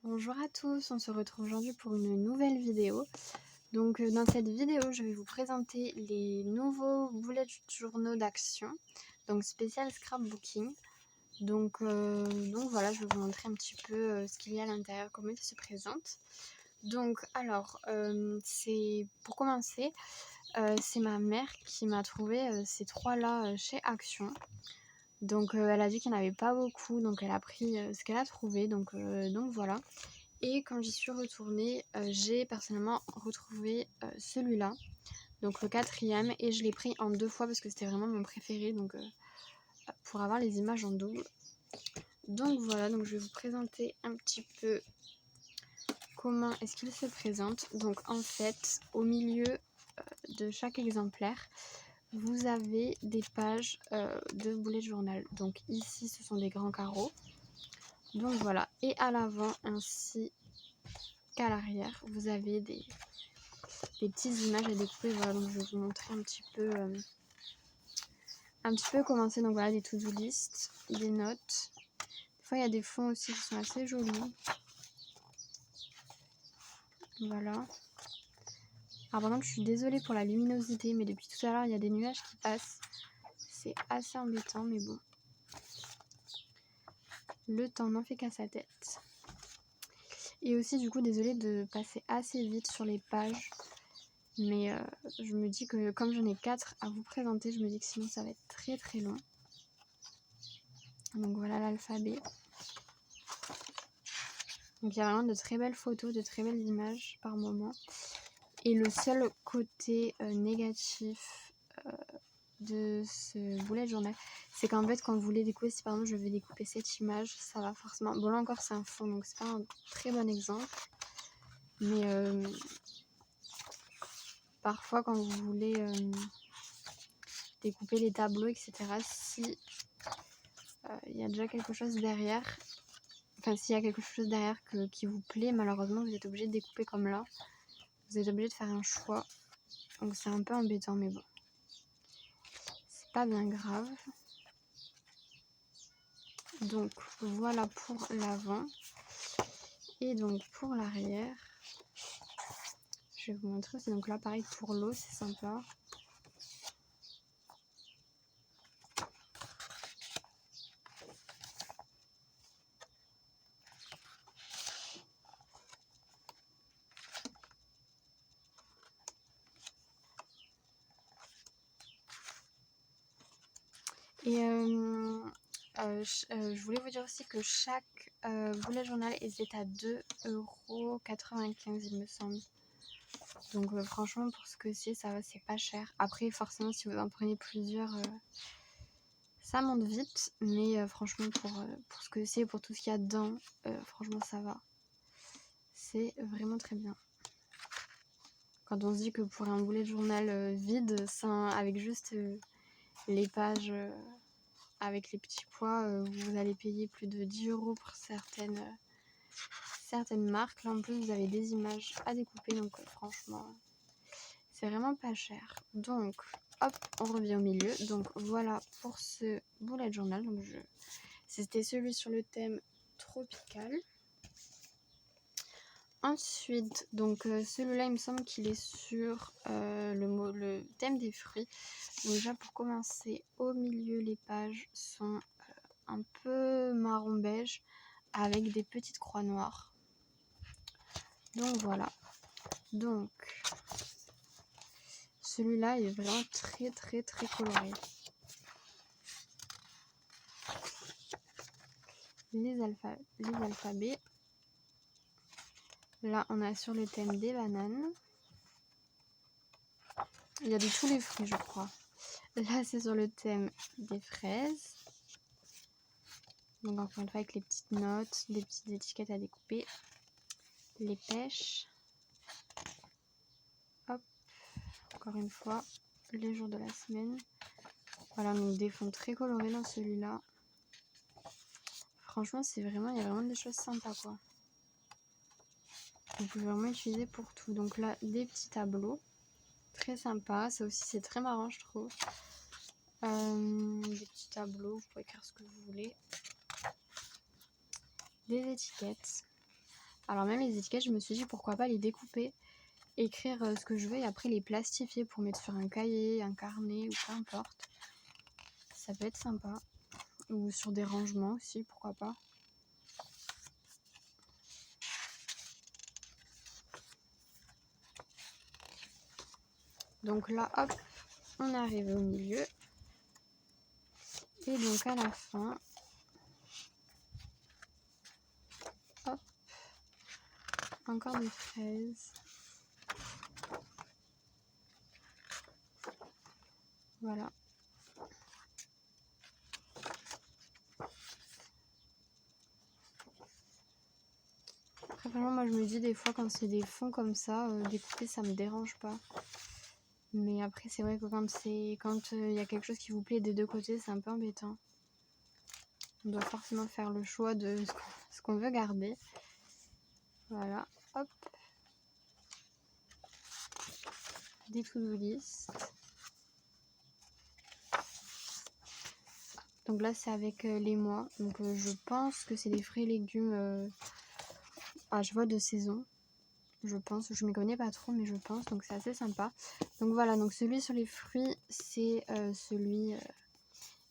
Bonjour à tous, on se retrouve aujourd'hui pour une nouvelle vidéo. Donc dans cette vidéo, je vais vous présenter les nouveaux bullet journaux d'action, donc spécial scrapbooking. Donc voilà, je vais vous montrer un petit peu ce qu'il y a à l'intérieur, comment il se présente. Donc alors, c'est pour commencer, c'est ma mère qui m'a trouvé ces trois-là chez Action. Donc elle a dit qu'il n'y en avait pas beaucoup, donc elle a pris ce qu'elle a trouvé, donc voilà. Et quand j'y suis retournée, j'ai personnellement retrouvé celui-là, donc le quatrième, et je l'ai pris en 2 fois parce que c'était vraiment mon préféré, donc pour avoir les images en double. Donc voilà, donc je vais vous présenter un petit peu comment est-ce qu'il se présente. Donc en fait, au milieu de chaque exemplaire, vous avez des pages de bullet journal. Donc ici, ce sont des grands carreaux. Donc voilà, et à l'avant ainsi qu'à l'arrière, vous avez des petites images à découper. Voilà, donc je vais vous montrer un petit peu comment c'est. Donc voilà, des to-do list, des notes. Des fois, il y a des fonds aussi qui sont assez jolis. Voilà. Alors par contre, je suis désolée pour la luminosité, mais depuis tout à l'heure, il y a des nuages qui passent. C'est assez embêtant, mais bon. Le temps n'en fait qu'à sa tête. Et aussi, du coup, désolée de passer assez vite sur les pages. Mais je me dis que comme j'en ai 4 à vous présenter, je me dis que sinon ça va être très très long. Donc voilà l'alphabet. Donc il y a vraiment de très belles photos, de très belles images par moment. Et le seul côté négatif de ce bullet journal, c'est qu'en fait quand vous voulez découper, si par exemple je vais découper cette image, ça va forcément... Bon là encore c'est un fond, donc c'est pas un très bon exemple. Mais parfois quand vous voulez découper les tableaux, etc., si il y a déjà quelque chose derrière, enfin s'il y a quelque chose derrière qui vous plaît, malheureusement vous êtes obligé de découper comme là. Vous êtes obligé de faire un choix. Donc c'est un peu embêtant, mais bon. C'est pas bien grave. Donc voilà pour l'avant. Et donc pour l'arrière, je vais vous montrer aussi. Donc là pareil pour l'eau, c'est sympa. Et je voulais vous dire aussi que chaque bullet journal était à 2,95 € il me semble. Donc franchement pour ce que ça va, c'est pas cher. Après forcément si vous en prenez plusieurs, ça monte vite. Mais franchement pour ce que c'est, pour tout ce qu'il y a dedans, franchement ça va. C'est vraiment très bien. Quand on se dit que pour un bullet journal vide, avec juste les pages avec les petits pois, vous allez payer plus de 10 € pour certaines marques. Là en plus vous avez des images à découper, donc franchement c'est vraiment pas cher. Donc hop, on revient au milieu. Donc voilà pour ce bullet journal. Donc c'était celui sur le thème tropical. Ensuite, donc celui-là, il me semble qu'il est sur le thème des fruits. Donc déjà, pour commencer, au milieu, les pages sont un peu marron beige avec des petites croix noires. Donc voilà. Donc, celui-là est vraiment très très très coloré. Les alphabets. Là, on a sur le thème des bananes. Il y a de tous les fruits, je crois. Là, c'est sur le thème des fraises. Donc encore une fois avec les petites notes, des petites étiquettes à découper. Les pêches. Hop. Encore une fois, les jours de la semaine. Voilà, donc des fonds très colorés dans celui-là. Franchement, il y a vraiment des choses sympas, quoi. Vous pouvez vraiment utiliser pour tout. Donc là, des petits tableaux. Très sympa. Ça aussi, c'est très marrant, je trouve. Des petits tableaux, vous pouvez écrire ce que vous voulez. Des étiquettes. Alors même les étiquettes, je me suis dit pourquoi pas les découper, écrire ce que je veux et après les plastifier pour mettre sur un cahier, un carnet ou peu importe. Ça peut être sympa. Ou sur des rangements aussi, pourquoi pas. Donc là, hop, on arrive au milieu. Et donc à la fin, hop, encore des fraises. Voilà. Après, vraiment, moi je me dis des fois quand c'est des fonds comme ça, découper ça me dérange pas. Mais après, c'est vrai que quand il y a quelque chose qui vous plaît des deux côtés, c'est un peu embêtant. On doit forcément faire le choix de ce qu'on veut garder. Voilà, hop. Des to-do list. Donc là, c'est avec les mois. Donc je pense que c'est des fruits et légumes à cheval de saison. Je pense, je m'y connais pas trop, mais je pense. Donc c'est assez sympa. Donc voilà, donc celui sur les fruits, c'est celui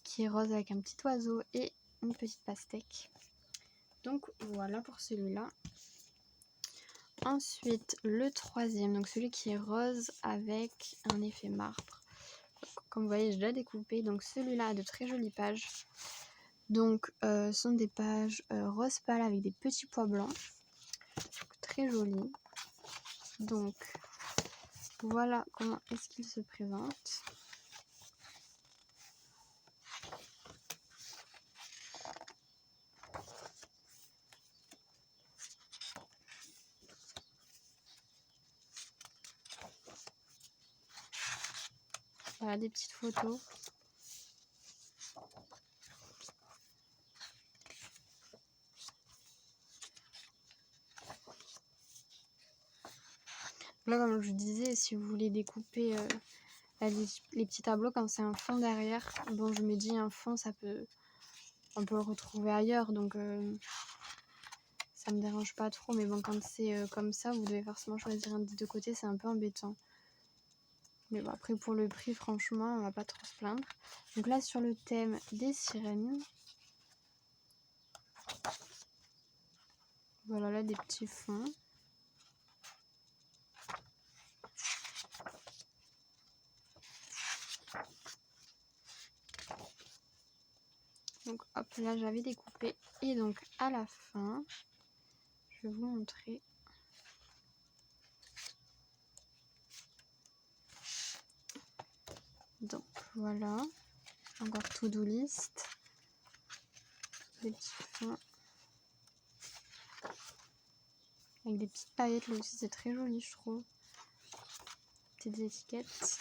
qui est rose avec un petit oiseau et une petite pastèque. Donc voilà pour celui-là. Ensuite, le troisième, donc celui qui est rose avec un effet marbre. Comme vous voyez, je l'ai découpé. Donc celui-là a de très jolies pages. Donc ce sont des pages rose pâle avec des petits pois blancs. Donc, très joli. Donc voilà comment est-ce qu'il se présente. Voilà des petites photos. Là, comme je vous disais, si vous voulez découper les petits tableaux quand c'est un fond derrière, bon, je me dis un fond, on peut le retrouver ailleurs, donc ça me dérange pas trop. Mais bon, quand c'est comme ça, vous devez forcément choisir un des deux côtés, c'est un peu embêtant. Mais bon, après pour le prix, franchement, on va pas trop se plaindre. Donc là, sur le thème des sirènes, voilà là des petits fonds. Donc hop, là j'avais découpé. Et donc à la fin, je vais vous montrer. Donc voilà, encore to-do list. Des petits fonds. Avec des petites paillettes, là aussi c'est très joli je trouve. Petites étiquettes.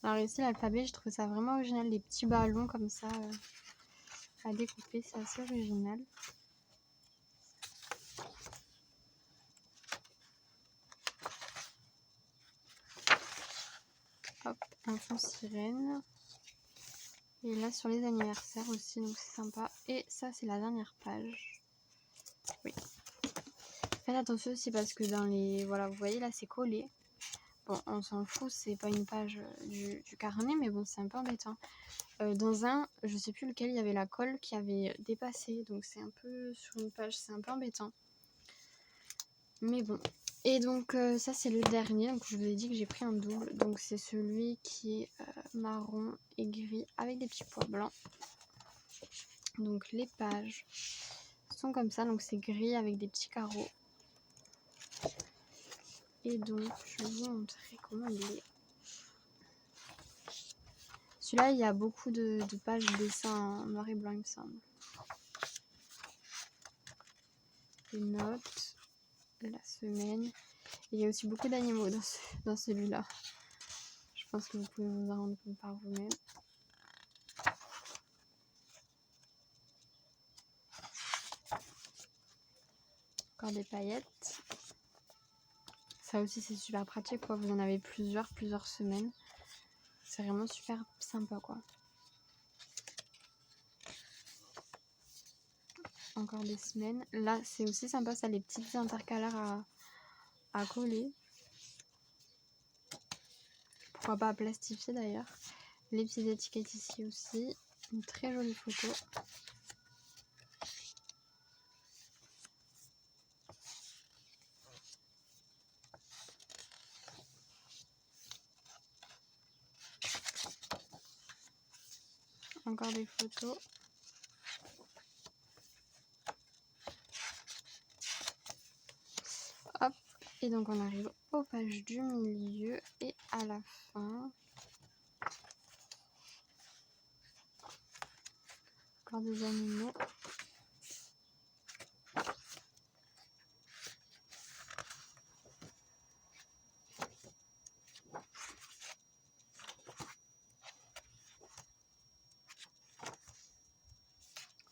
Alors ici l'alphabet, je trouve ça vraiment original, les petits ballons comme ça à découper, c'est assez original. Hop, un fond sirène. Et là sur les anniversaires aussi, donc c'est sympa. Et ça c'est la dernière page. Oui. Faites attention aussi parce que dans les... Voilà, vous voyez là c'est collé. Bon, on s'en fout, c'est pas une page du carnet, mais bon, c'est un peu embêtant. Dans un, je sais plus lequel, il y avait la colle qui avait dépassé, donc c'est un peu sur une page, c'est un peu embêtant. Mais bon. Et donc ça c'est le dernier, donc je vous ai dit que j'ai pris un double, donc c'est celui qui est marron et gris avec des petits pois blancs. Donc les pages sont comme ça, donc c'est gris avec des petits carreaux. Et donc je vais vous montrer comment il est. Celui-là, il y a beaucoup de pages de dessin en noir et blanc, il me semble. Les notes, la semaine. Il y a aussi beaucoup d'animaux dans celui-là. Je pense que vous pouvez vous en rendre compte par vous-même. Encore des paillettes. Ça aussi c'est super pratique quoi, vous en avez plusieurs semaines. C'est vraiment super sympa quoi. Encore des semaines. Là c'est aussi sympa, ça a les petites intercalaires à coller. Pourquoi pas à plastifier d'ailleurs. Les petites étiquettes ici aussi. Une très jolie photo. Encore des photos. Hop. Et donc on arrive aux pages du milieu et à la fin. Encore des animaux.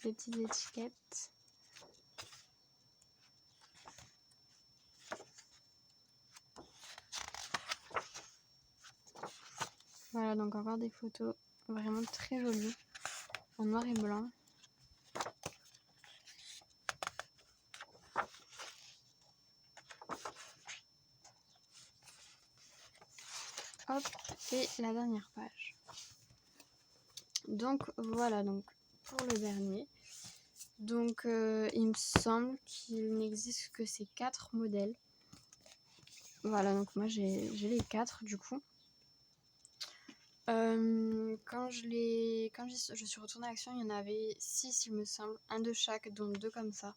Des petites étiquettes. Voilà, donc encore des photos vraiment très jolies, en noir et blanc. Hop, et la dernière page. Donc voilà, donc pour le dernier. Donc il me semble qu'il n'existe que ces 4 modèles. Voilà, donc moi j'ai les 4 du coup. Quand je suis retournée à Action, il y en avait 6 il me semble, un de chaque, dont 2 comme ça.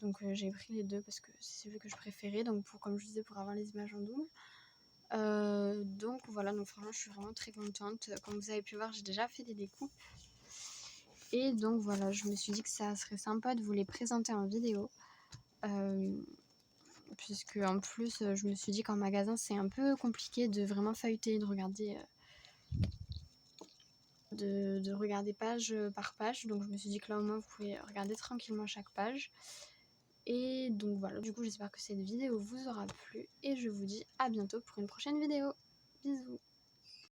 Donc j'ai pris les 2 parce que c'est celui que je préférais, donc comme je disais, pour avoir les images en double. Donc voilà, donc franchement je suis vraiment très contente. Comme vous avez pu voir, j'ai déjà fait des découpes. Et donc voilà, je me suis dit que ça serait sympa de vous les présenter en vidéo. Puisque en plus je me suis dit qu'en magasin c'est un peu compliqué de vraiment feuilleter, de regarder page par page. Donc je me suis dit que là au moins vous pouvez regarder tranquillement chaque page. Et donc voilà, du coup j'espère que cette vidéo vous aura plu. Et je vous dis à bientôt pour une prochaine vidéo. Bisous.